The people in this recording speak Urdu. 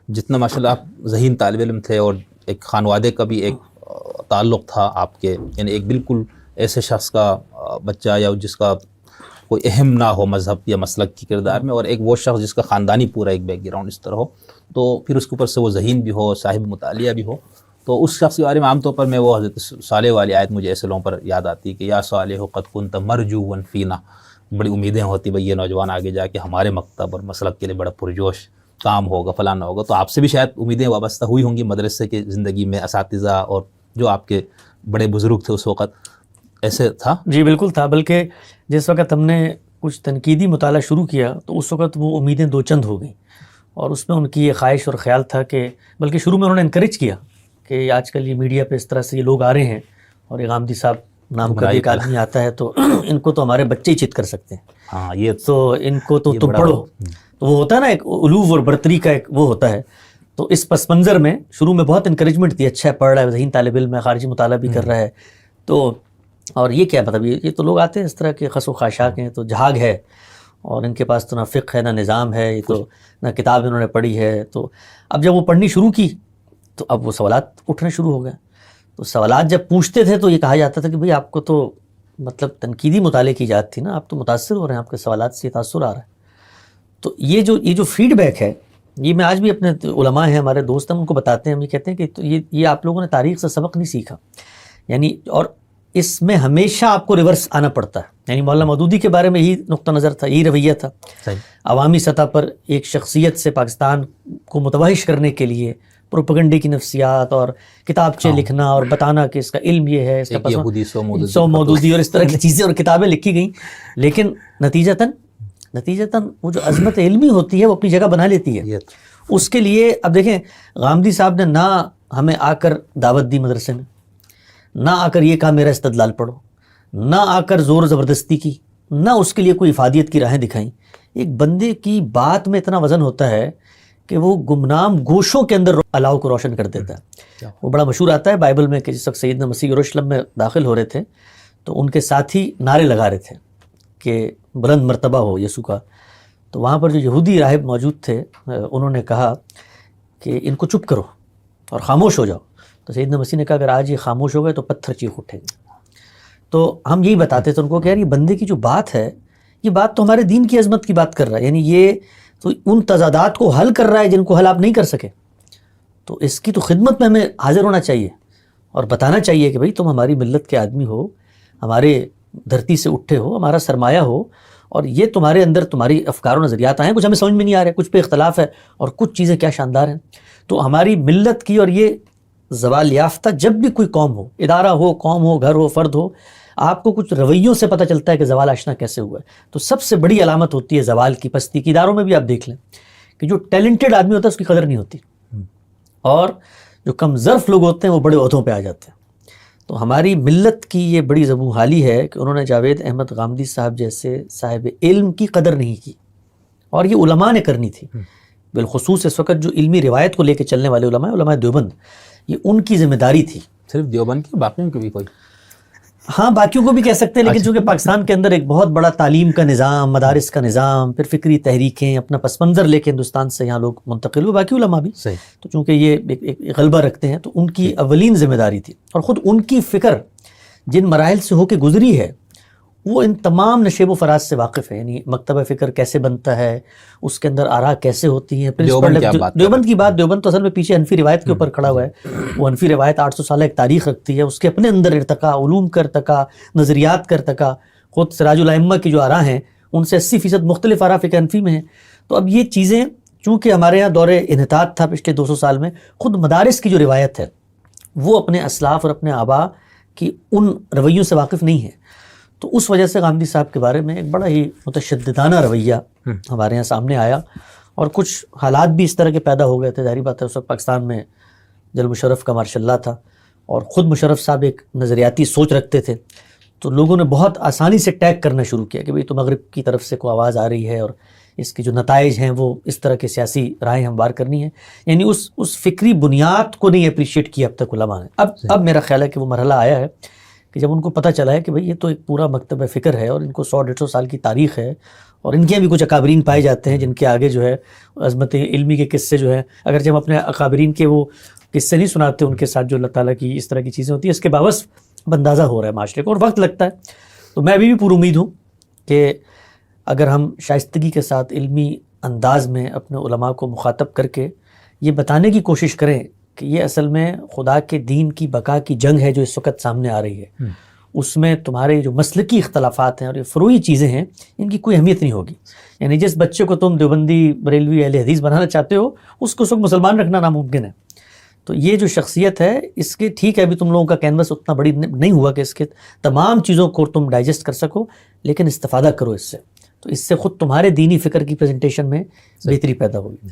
جتنا ماشاءاللہ آپ ذہین طالب علم تھے اور ایک خانوادے کا بھی ایک تعلق تھا آپ کے، یعنی ایک بالکل ایسے شخص کا بچہ یا جس کا کوئی اہم نہ ہو مذہب یا مسلک کی کردار میں، اور ایک وہ شخص جس کا خاندانی پورا ایک بیک گراؤنڈ اس طرح ہو، تو پھر اس کے اوپر سے وہ ذہین بھی ہو، صاحب مطالعہ بھی ہو، تو اس شخص کے بارے میں عام طور پر میں وہ حضرت صالح والی آیت مجھے ایسے لوگوں پر یاد آتی ہے کہ یا صالح قد کنت مرجوا فینا، بڑی امیدیں ہوتی بھئی یہ نوجوان آگے جا کے ہمارے مکتب اور مسلک کے لیے بڑا پرجوش کام ہوگا، فلانا ہوگا. تو آپ سے بھی شاید امیدیں وابستہ ہوئی ہوں گی مدرسے کی زندگی میں، اساتذہ اور جو آپ کے بڑے بزرگ تھے اس وقت، ایسے تھا؟ جی بالکل تھا، بلکہ جس وقت ہم نے کچھ تنقیدی مطالعہ شروع کیا تو اس وقت وہ امیدیں دو چند ہو گئیں، اور اس میں ان کی یہ خواہش اور خیال تھا کہ بلکہ شروع میں انہوں نے انکریج کیا کہ آج کل یہ میڈیا پہ اس طرح سے یہ لوگ آ رہے ہیں اور یہ غامدی صاحب نام کا ایک آدمی آتا ہے تو ان کو تو ہمارے بچے ہی چت کر سکتے ہیں، ہاں یہ تو ان کو تو تم پڑھو. تو وہ ہوتا ہے نا ایک علوف اور برتری کا ایک وہ ہوتا ہے. تو اس پس منظر میں شروع میں بہت انکریجمنٹ دی، اچھا ہے پڑھ رہا ہے، ذہین طالب علم ہے، خارجی مطالعہ بھی کر رہا ہے. تو اور یہ کیا مطلب یہ تو لوگ آتے ہیں اس طرح کے خس و خاشاک ہیں، تو جھاگ ہے اور ان کے پاس تو نہ فقہ ہے نہ نظام ہے، یہ تو نہ کتاب انہوں نے پڑھی ہے. تو اب جب وہ پڑھنی شروع کی تو اب وہ سوالات اٹھنے شروع ہو گئے. تو سوالات جب پوچھتے تھے تو یہ کہا جاتا تھا کہ بھئی آپ کو تو مطلب تنقیدی مطالعے کی اجازت تھی نا، آپ تو متاثر ہو رہے ہیں، آپ کے سوالات سے تاثر آ رہا ہے. تو یہ جو فیڈ بیک ہے، یہ میں آج بھی اپنے علماء ہیں ہمارے دوست ہیں ان کو بتاتے ہیں، ہم یہ کہتے ہیں کہ یہ آپ لوگوں نے تاریخ سے سبق نہیں سیکھا، یعنی اور اس میں ہمیشہ آپ کو ریورس آنا پڑتا ہے. یعنی مولانا مودودی کے بارے میں یہی نقطہ نظر تھا، یہی رویہ تھا. عوامی سطح پر ایک شخصیت سے پاکستان کو متوحش کرنے کے لیے پروپیگنڈے کی نفسیات اور کتابچے لکھنا اور بتانا کہ اس کا علم یہ ہے، اس کا سو مودودی اور اس طرح کی چیزیں اور کتابیں لکھی گئیں. لیکن نتیجتاً وہ جو عظمت علمی ہوتی ہے وہ اپنی جگہ بنا لیتی ہے. اس کے لیے اب دیکھیں غامدی صاحب نے نہ ہمیں آ کر دعوت دی مدرسے میں، نہ آ کر یہ کہا میرا استدلال پڑھو، نہ آ کر زور زبردستی کی، نہ اس کے لیے کوئی افادیت کی راہیں دکھائیں. ایک بندے کی بات میں اتنا وزن ہوتا ہے کہ وہ گمنام گوشوں کے اندر الاؤ کو روشن کر دیتا ہے. وہ بڑا مشہور آتا ہے بائبل میں کہ جس وقت سیدنا مسیح یروشلم میں داخل ہو رہے تھے تو ان کے ساتھی نعرے لگا رہے تھے کہ بلند مرتبہ ہو یسوع کا. تو وہاں پر جو یہودی راہب موجود تھے انہوں نے کہا کہ ان کو چپ کرو اور خاموش ہو جاؤ. تو سیدنا مسیح نے کہا اگر آج یہ خاموش ہو گئے تو پتھر چیخ اٹھیں گے. تو ہم یہی بتاتے تھے ان کو کہ یار یہ بندے کی جو بات ہے، یہ بات تو ہمارے دین کی عظمت کی بات کر رہا ہے، یعنی یہ تو ان تضادات کو حل کر رہا ہے جن کو حل آپ نہیں کر سکے. تو اس کی تو خدمت میں ہمیں حاضر ہونا چاہیے اور بتانا چاہیے کہ بھئی تم ہماری ملت کے آدمی ہو، ہمارے دھرتی سے اٹھے ہو، ہمارا سرمایہ ہو، اور یہ تمہارے اندر تمہاری افکار و نظریات آئے ہیں، کچھ ہمیں سمجھ میں نہیں آ رہے، کچھ پہ اختلاف ہے اور کچھ چیزیں کیا شاندار ہیں. تو ہماری ملت کی اور یہ زوال یافتہ جب بھی کوئی قوم ہو، ادارہ ہو، قوم ہو، گھر ہو، فرد ہو، آپ کو کچھ رویوں سے پتہ چلتا ہے کہ زوال آشنا کیسے ہوا ہے. تو سب سے بڑی علامت ہوتی ہے زوال کی، پستی کی. اداروں میں بھی آپ دیکھ لیں کہ جو ٹیلنٹڈ آدمی ہوتا ہے اس کی قدر نہیں ہوتی، اور جو کم ظرف لوگ ہوتے ہیں وہ بڑے عہدوں پہ آ جاتے ہیں. تو ہماری ملت کی یہ بڑی زبوں حالی ہے کہ انہوں نے جاوید احمد غامدی صاحب جیسے صاحب علم کی قدر نہیں کی، اور یہ علماء نے کرنی تھی. بالخصوص اس وقت جو علمی روایت کو لے کے چلنے والے علماء دیوبند، یہ ان کی ذمہ داری تھی. صرف دیوبند کی، باقیوں کی بھی کوئی؟ ہاں باقیوں کو بھی کہہ سکتے ہیں، لیکن چونکہ پاکستان کے اندر ایک بہت بڑا تعلیم کا نظام، مدارس کا نظام، پھر فکری تحریکیں، اپنا پس منظر لے کے ہندوستان سے یہاں لوگ منتقل ہوئے، باقی علماء بھی تو چونکہ یہ ایک غلبہ رکھتے ہیں تو ان کی اولین ذمہ داری تھی. اور خود ان کی فکر جن مراحل سے ہو کے گزری ہے وہ ان تمام نشیب و فراز سے واقف ہے. یعنی مکتبہ فکر کیسے بنتا ہے، اس کے اندر آراء کیسے ہوتی ہیں. دیوبند کی بات، دیوبند تو اصل میں پیچھے حنفی روایت کے اوپر کھڑا ہوا ہے. وہ حنفی روایت 800 سالہ ایک تاریخ رکھتی ہے، اس کے اپنے اندر ارتقاء، علوم کا ارتقاء، نظریات کا ارتقاء. خود سراج الائمہ کی جو آراء ہیں ان سے 80% مختلف آراء فقہ حنفی میں ہیں. تو اب یہ چیزیں چونکہ ہمارے یہاں دور انحطاط تھا پچھلے 200 سال میں، خود مدارس کی جو روایت ہے وہ اپنے اسلاف اور اپنے آباء کی ان رویوں سے واقف نہیں ہے. تو اس وجہ سے غامدی صاحب کے بارے میں ایک بڑا ہی متشددانہ رویہ ہمارے یہاں سامنے آیا، اور کچھ حالات بھی اس طرح کے پیدا ہو گئے تھے. ظاہری بات ہے اس وقت پاکستان میں جنرل مشرف کا ماشاء اللہ تھا، اور خود مشرف صاحب ایک نظریاتی سوچ رکھتے تھے. تو لوگوں نے بہت آسانی سے ٹیگ کرنا شروع کیا کہ بھئی تو مغرب کی طرف سے کوئی آواز آ رہی ہے اور اس کی جو نتائج ہیں وہ اس طرح کے سیاسی رائے ہموار کرنی ہے. یعنی اس فکری بنیاد کو نہیں اپریشیٹ کیا اب تک علماء نے. اب میرا خیال ہے کہ وہ مرحلہ آیا ہے کہ جب ان کو پتہ چلا ہے کہ بھئی یہ تو ایک پورا مکتب فکر ہے اور ان کو 100-150 سال کی تاریخ ہے اور ان کے بھی کچھ اکابرین پائے جاتے ہیں جن کے آگے جو ہے عظمت علمی کے قصے جو ہے، اگرچہ ہم اپنے اکابرین کے وہ قصے نہیں سناتے ان کے ساتھ جو اللہ تعالیٰ کی اس طرح کی چیزیں ہوتی ہیں، اس کے باوجود اندازہ ہو رہا ہے معاشرے کو اور وقت لگتا ہے. تو میں ابھی بھی پور امید ہوں کہ اگر ہم شائستگی کے ساتھ علمی انداز میں اپنے علماء کو مخاطب کر کے یہ بتانے کی کوشش کریں کہ یہ اصل میں خدا کے دین کی بقا کی جنگ ہے جو اس وقت سامنے آ رہی ہے، اس میں تمہارے جو مسلکی اختلافات ہیں اور یہ فروعی چیزیں ہیں ان کی کوئی اہمیت نہیں ہوگی. یعنی جس بچے کو تم دیوبندی بریلوی اہل حدیث بنانا چاہتے ہو اس کو مسلمان رکھنا ناممکن ہے. تو یہ جو شخصیت ہے اس کے ٹھیک ہے ابھی تم لوگوں کا کینوس اتنا بڑی نہیں ہوا کہ اس کے تمام چیزوں کو تم ڈائجسٹ کر سکو، لیکن استفادہ کرو اس سے، تو اس سے خود تمہارے دینی فکر کی پریزنٹیشن میں بہتری پیدا ہوگی.